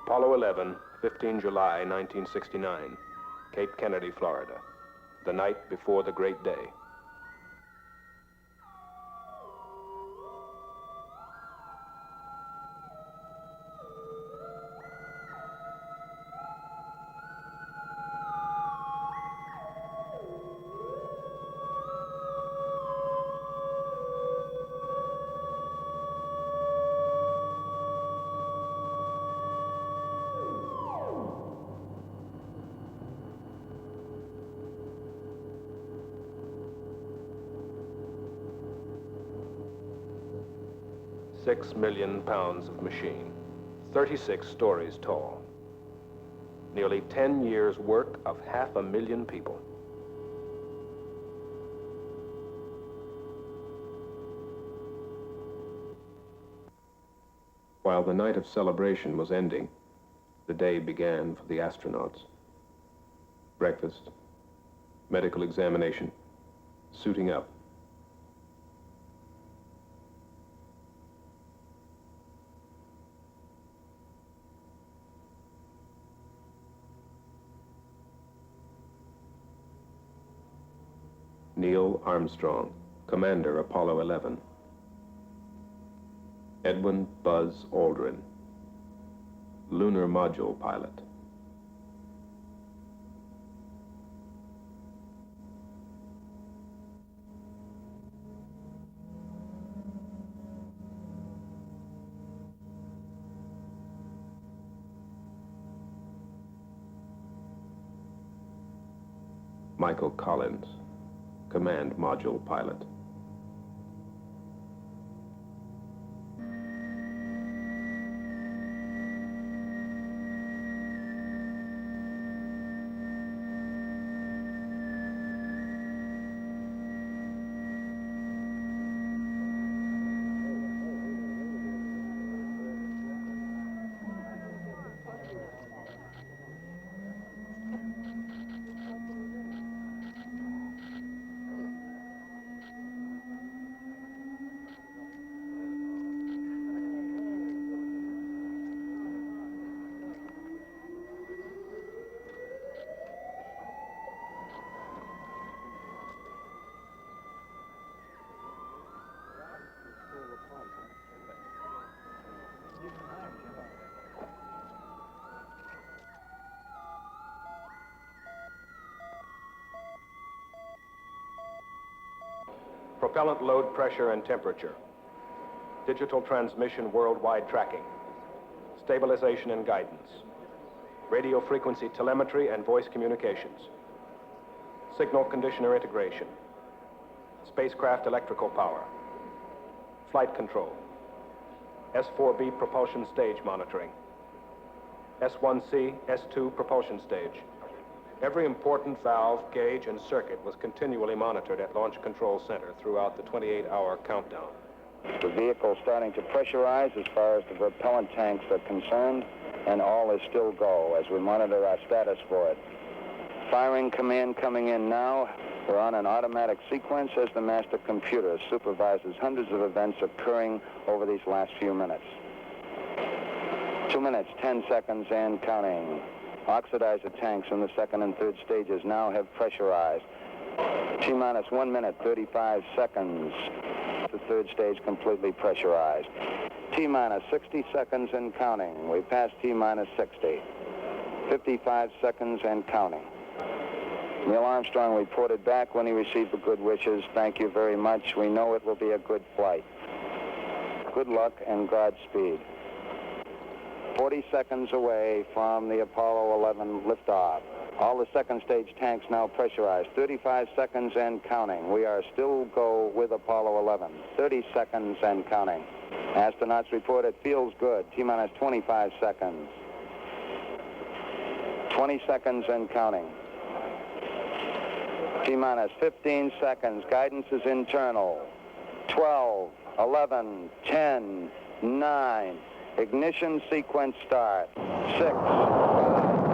Apollo 11, 15 July 1969, Cape Kennedy, Florida, the night before the great day. $6 million of machine, 36 stories tall. Nearly 10 years' work of 500,000 people. While the night of celebration was ending, the day began for the astronauts. Breakfast, medical examination, suiting up. Neil Armstrong, Commander Apollo 11. Edwin Buzz Aldrin, Lunar Module Pilot. Michael Collins, Command Module Pilot. Propellant load pressure and temperature. Digital transmission worldwide tracking. Stabilization and guidance. Radio frequency telemetry and voice communications. Signal conditioner integration. Spacecraft electrical power. Flight control. S4B propulsion stage monitoring. S1C, S2 propulsion stage. Every important valve, gauge, and circuit was continually monitored at Launch Control Center throughout the 28-hour countdown. The vehicle starting to pressurize as far as the propellant tanks are concerned, and all is still go as we monitor our status for it. Firing command coming in now. We're on an automatic sequence as the master computer supervises hundreds of events occurring over these last few minutes. 2 minutes, 10 seconds, and counting. Oxidizer tanks in the second and third stages now have pressurized. T-minus 1 minute, 35 seconds. The third stage completely pressurized. T-minus 60 seconds and counting. We passed T-minus 60. 55 seconds and counting. Neil Armstrong reported back when he received the good wishes. Thank you very much. We know it will be a good flight. Good luck and Godspeed. 40 seconds away from the Apollo 11 liftoff. All the second stage tanks now pressurized. 35 seconds and counting. We are still go with Apollo 11. 30 seconds and counting. Astronauts report it feels good. T-minus 25 seconds. 20 seconds and counting. T-minus 15 seconds. Guidance is internal. 12, 11, 10, 9. Ignition sequence start. 6, 5.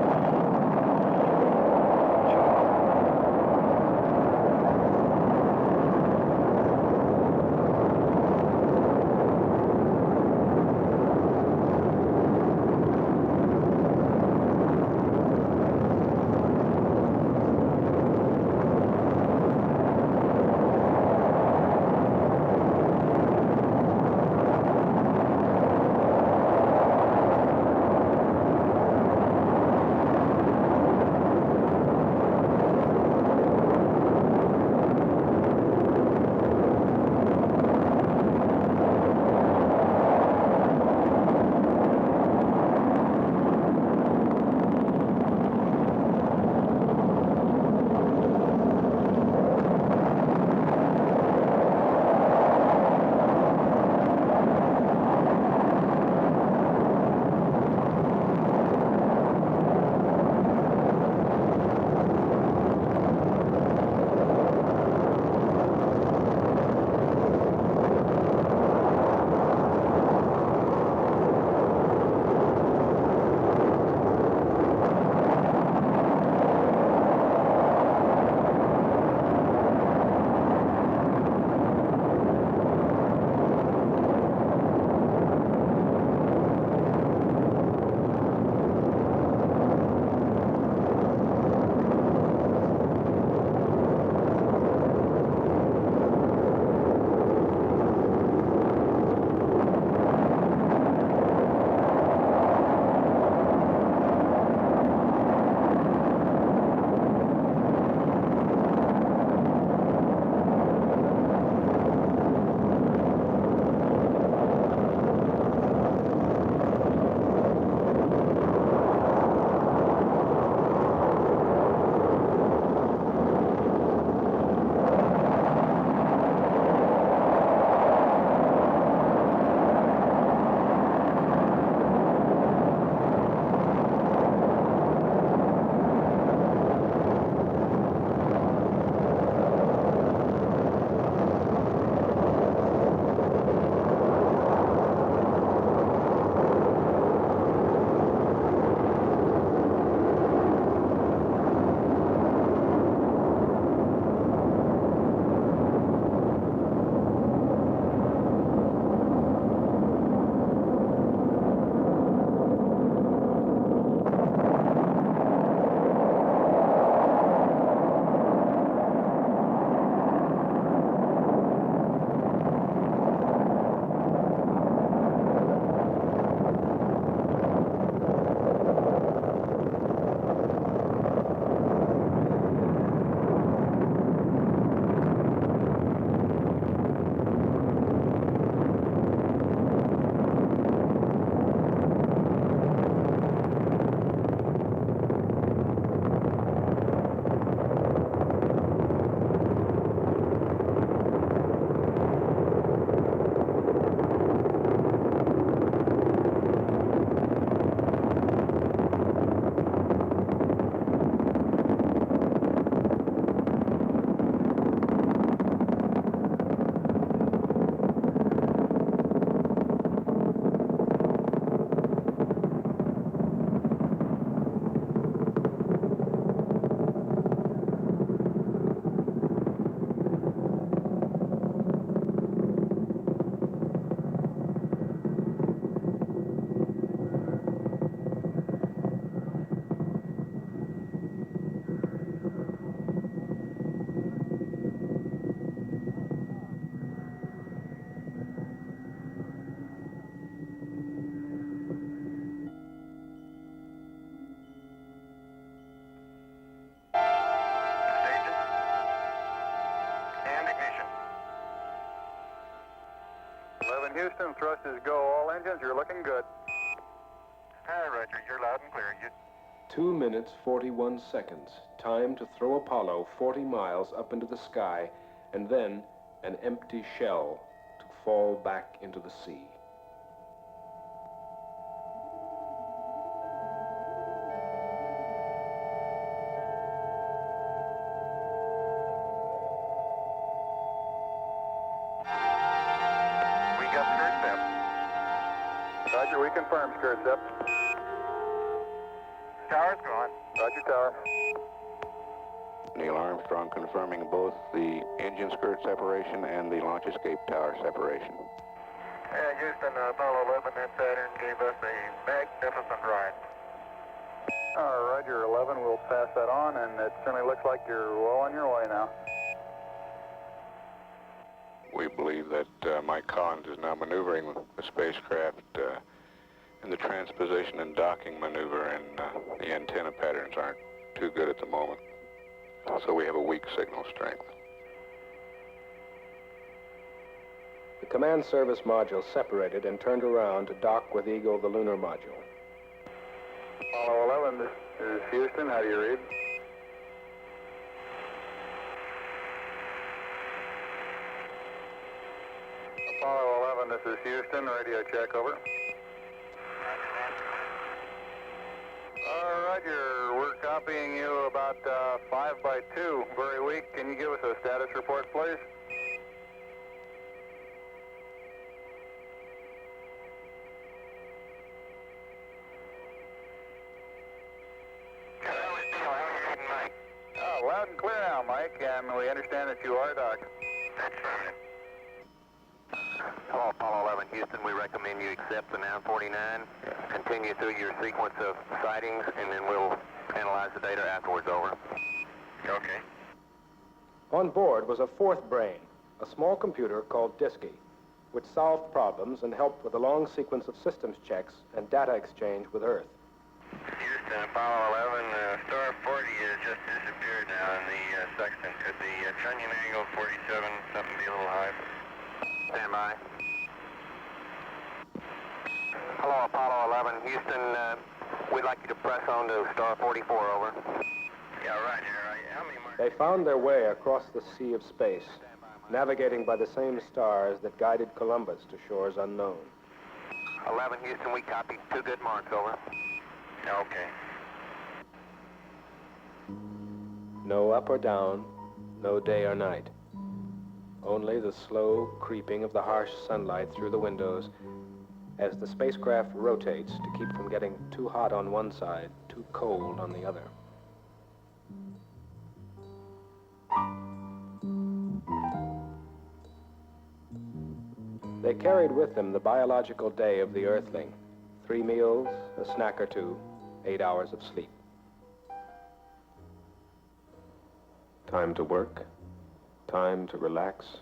11 Houston, thrust is go. All engines, you're looking good. Hi, Roger. You're loud and clear. 2 minutes, 41 seconds. Time to throw Apollo 40 miles up into the sky, and then an empty shell to fall back into the sea. We got skirt step. Roger, we confirm skirt step. Tower's gone. Roger, tower. Neil Armstrong confirming both the engine skirt separation and the launch escape tower separation. Yeah, Houston, Apollo 11 and Saturn gave us a magnificent ride. Roger, 11, we'll pass that on, and it certainly looks like you're well on your way now. We believe that Mike Collins is now maneuvering the spacecraft in the transposition and docking maneuver, and the antenna patterns aren't too good at the moment. So we have a weak signal strength. The command service module separated and turned around to dock with Eagle, the lunar module. Apollo 11, this is Houston. How do you read? Apollo 11, this is Houston. Radio check, over. Roger, we're copying you about 5 by 2, very weak. Can you give us a status report, please? Oh, loud and clear now, Mike, and we understand that you are docked. That's fine. Hello, Apollo 11 Houston. We recommend you accept the 949. Continue through your sequence of sightings, and then we'll analyze the data afterwards. Over. Okay. On board was a fourth brain, a small computer called Disky, which solved problems and helped with a long sequence of systems checks and data exchange with Earth. Houston, Apollo 11, star 40 has just disappeared now in the sextant. Could the trunnion angle 47 something be a little high? Stand by. Hello, Apollo 11, Houston. We'd like you to press on to star 44, over. Yeah, Roger. How many more? They found their way across the sea of space, navigating by the same stars that guided Columbus to shores unknown. 11 Houston, we copied 2 good marks, over. Okay. No up or down, no day or night. Only the slow creeping of the harsh sunlight through the windows as the spacecraft rotates to keep from getting too hot on one side, too cold on the other. They carried with them the biological day of the Earthling. 3 meals, a snack or 2, 8 hours of sleep. Time to work, time to relax,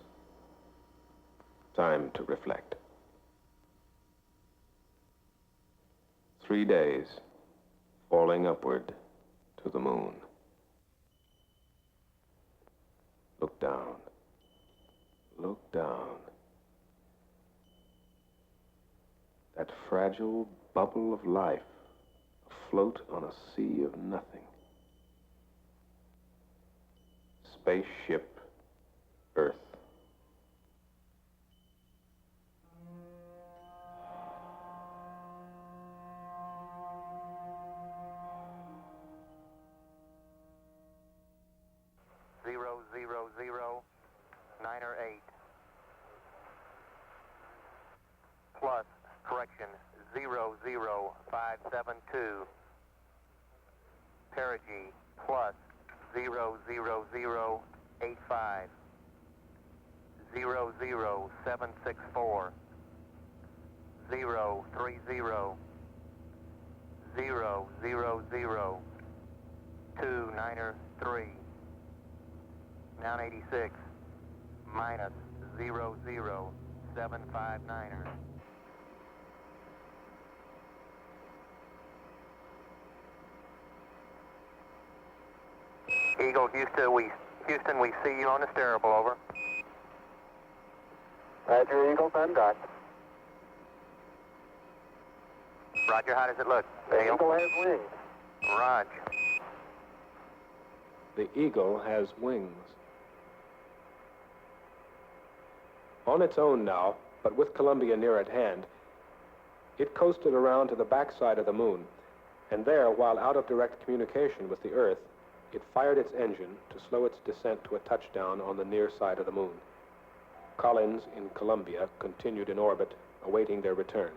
time to reflect. 3 days, falling upward to the moon. Look down, look down. That fragile bubble of life afloat on a sea of nothing. Spaceship Earth. Zero, 9 or 8. Plus, correction, 00572. Perigee plus 00085. 00764. 030. 000. 293. 986 minus 00759er. Eagle, Houston, we see you on the steerable, over. Roger, Eagle, I'm docked. Roger, how does it look? The Eagle has wings. Roger. The Eagle has wings. On its own now, but with Columbia near at hand, it coasted around to the backside of the moon, and there, while out of direct communication with the Earth, it fired its engine to slow its descent to a touchdown on the near side of the moon. Collins in Columbia continued in orbit, awaiting their return.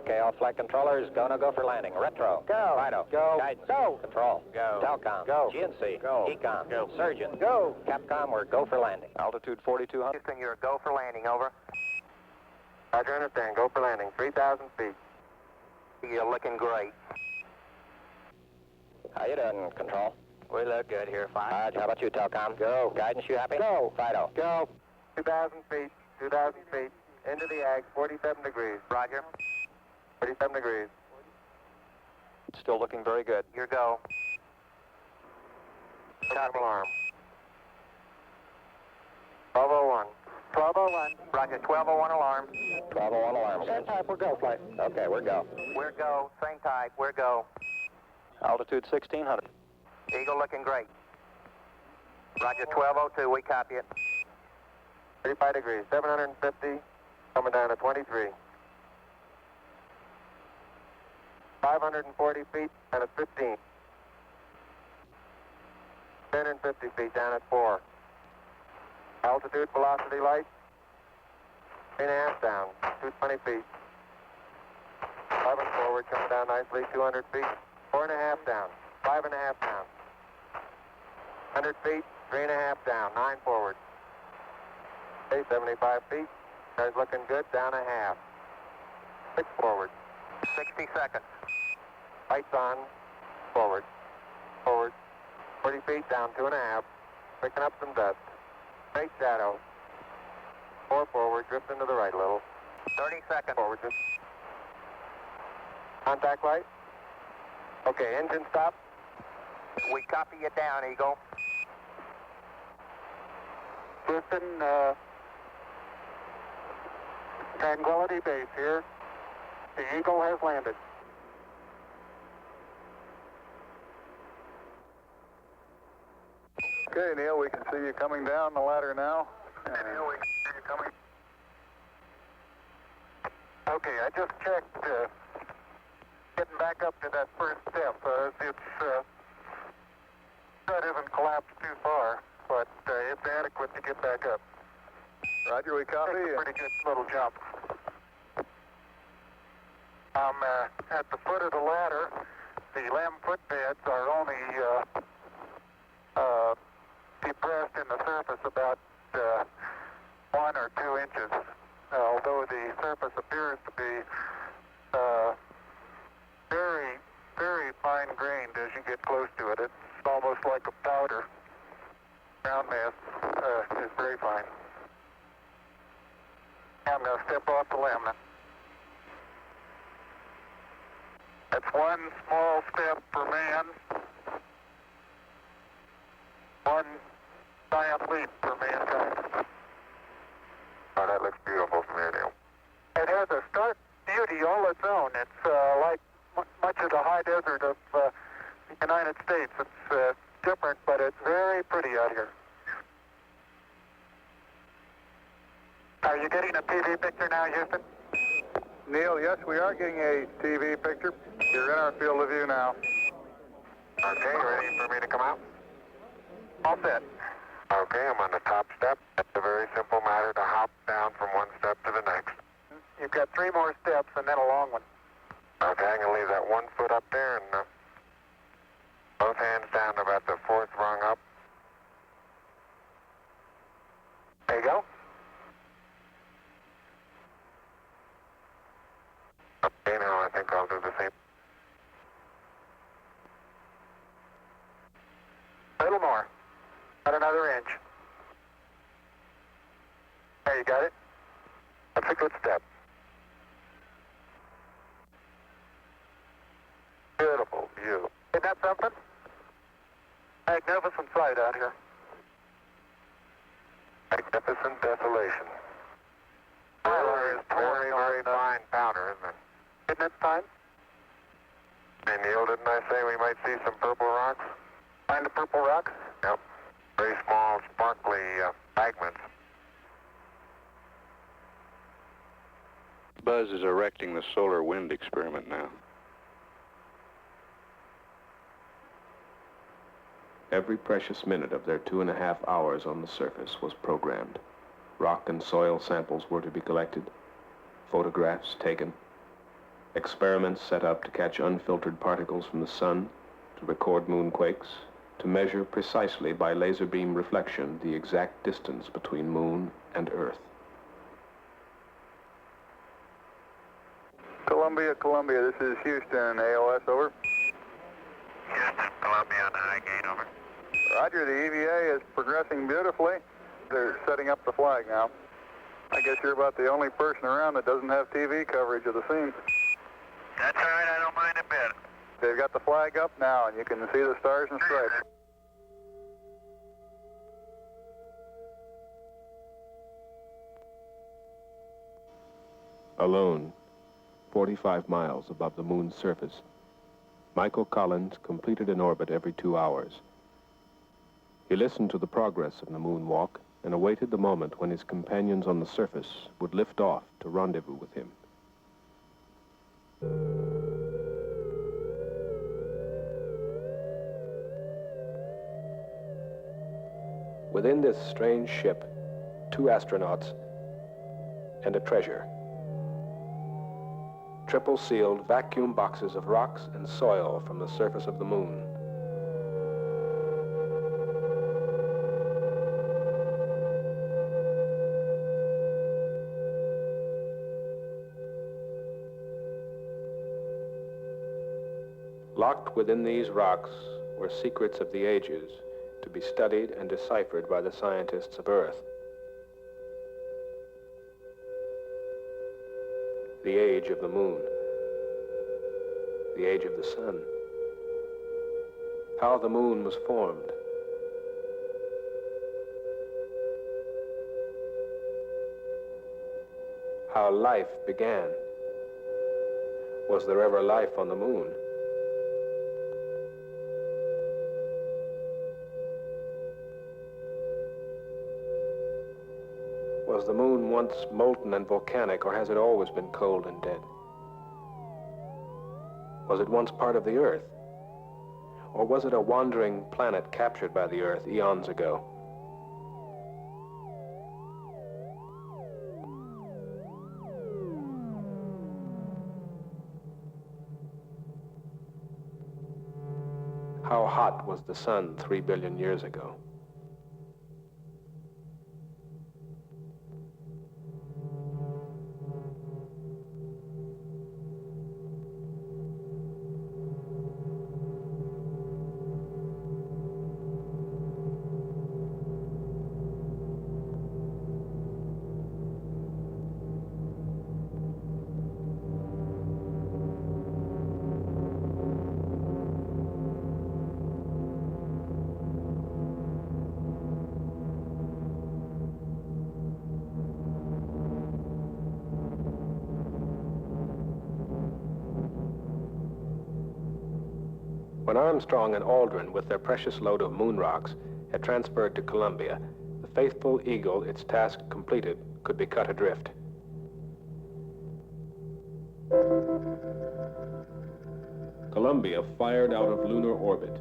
Okay, all flight controllers, go for landing. Retro. Go. Fido. Go. Guidance. Go. Control. Go. Telcom. Go. GNC. Go. Ecom. Go. Surgeon. Go. Capcom, we're go for landing. Altitude 4,200. Houston, you're a go for landing, over. Roger, understand. Go for landing. 3,000 feet. You're looking great. How you doing, Control? We look good here, How about you, Telcom? Go. Guidance, you happy? Go. Fido. Go. 2,000 feet. 2,000 feet. Into the ag. 47 degrees. Roger. 47 degrees. Still looking very good. Your go. Copy. Alarm. 1201. 1201. Roger, 1201 alarm. 1201 alarm. Same type, we're go flight. Okay, we're go. We're go. Same type. We're go. Altitude 1,600. Eagle looking great. Roger, 1202. We copy it. 35 degrees. 750. Coming down to 23. 540 feet and at 15. 1050 feet down at 4. Altitude, velocity, light. 3.5 down. 220 feet. 5 and forward, coming down nicely. 200 feet. 4.5 down. 5.5 down. 100 feet. 3.5 down. 9 forward. Okay, 75 feet. Car's looking good. Down a half. 6 forward. 60 seconds. Lights on. Forward. Forward. 40 feet down, 2.5. Picking up some dust. Straight shadow. 4 forward, drift into the right a little. 30 seconds. Forward, just. Contact light. Okay, engine stop. We copy you down, Eagle. Houston, Tranquility Base here. The Eagle has landed. Okay, Neil, we can see you coming down the ladder now. Neil, we can see you coming. Okay, I just checked, getting back up to that first step. That isn't collapsed too far, but it's adequate to get back up. Roger, we copy. It's a pretty good little jump. I'm at the foot of the ladder. The LEM footbeds are only depressed in the surface about 1 or 2 inches, although the surface appears to be very, very fine-grained as you get close to it. It's almost like a powder. Ground mass is very fine. I'm going to step off the LEM now. That's one small step for man, one giant leap for mankind. Oh, that looks beautiful from here, Neil. It has a stark beauty all its own. It's like much of the high desert of the United States. It's different, but it's very pretty out here. Are you getting a TV picture now, Houston? Neil, yes, we are getting a TV picture. You're in our field of view now. Okay, ready for me to come out? All set. Okay, I'm on the top step. It's a very simple matter to hop down from one step to the next. You've got 3 more steps and then a long one. Okay, I'm going to leave that 1 foot up there and both hands down to about the 4th rung up. There you go. Okay, now I think I'll do the same. A little more. About another inch. There, you got it? That's a good step. Beautiful view. Isn't that something? Magnificent sight out here. Magnificent desolation. Tyler is very, very fine powder, isn't it? Isn't it fine? Hey, Neil, didn't I say we might see some purple rocks? Find the purple rocks? Yep. Very small, sparkly fragments. Buzz is erecting the solar wind experiment now. Every precious minute of their 2.5 hours on the surface was programmed. Rock and soil samples were to be collected, photographs taken, experiments set up to catch unfiltered particles from the sun, to record moonquakes, to measure precisely by laser beam reflection the exact distance between Moon and Earth. Columbia, this is Houston, AOS, over. Houston, Columbia on the high gate, over. Roger, the EVA is progressing beautifully. They're setting up the flag now. I guess you're about the only person around that doesn't have TV coverage of the scene. That's all right, I don't mind a bit. They've got the flag up now, and you can see the stars and stripes. Alone, 45 miles above the Moon's surface, Michael Collins completed an orbit every 2 hours. He listened to the progress of the moonwalk and awaited the moment when his companions on the surface would lift off to rendezvous with him. Within this strange ship, 2 astronauts and a treasure. Triple-sealed vacuum boxes of rocks and soil from the surface of the Moon. Locked within these rocks were secrets of the ages to be studied and deciphered by the scientists of Earth. The age of the Moon, the age of the Sun, how the Moon was formed, how life began. Was there ever life on the Moon? Was the Moon once molten and volcanic, or has it always been cold and dead? Was it once part of the Earth? Or was it a wandering planet captured by the Earth eons ago? How hot was the Sun 3 billion years ago? When Armstrong and Aldrin, with their precious load of moon rocks, had transferred to Columbia, the faithful Eagle, its task completed, could be cut adrift. Columbia fired out of lunar orbit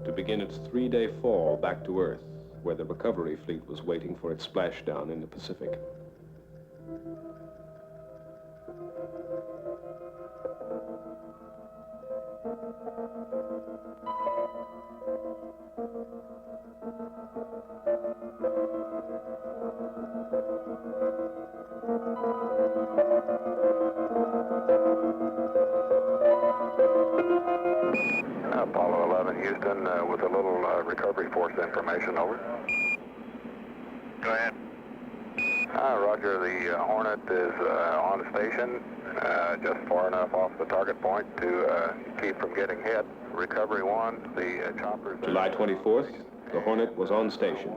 to begin its 3-day fall back to Earth, where the recovery fleet was waiting for its splashdown in the Pacific. Apollo 11, Houston, with a little recovery force information, over. Go ahead. Roger, the Hornet is on station, just far enough off the target point to keep from getting hit. Recovery 1, the choppers... July 24th, the Hornet was on station.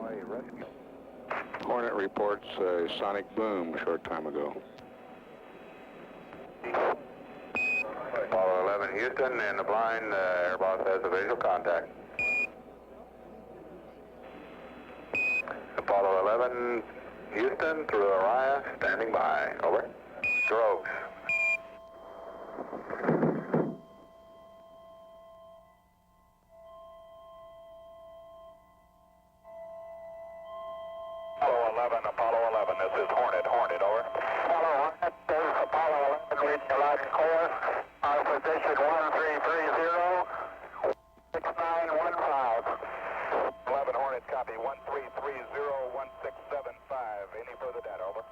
Hornet reports a sonic boom a short time ago. Apollo 11 Houston, in the blind, Air Boss has a visual contact. Apollo 11 Houston through Araya, standing by. Over. Strokes. Apollo 11, this is Hornet, over. Apollo 11, this is Apollo 11, reading your loud and clear. Our position 1330, 6915. 11 Hornet, copy, 1330, 1675. Any further data, over.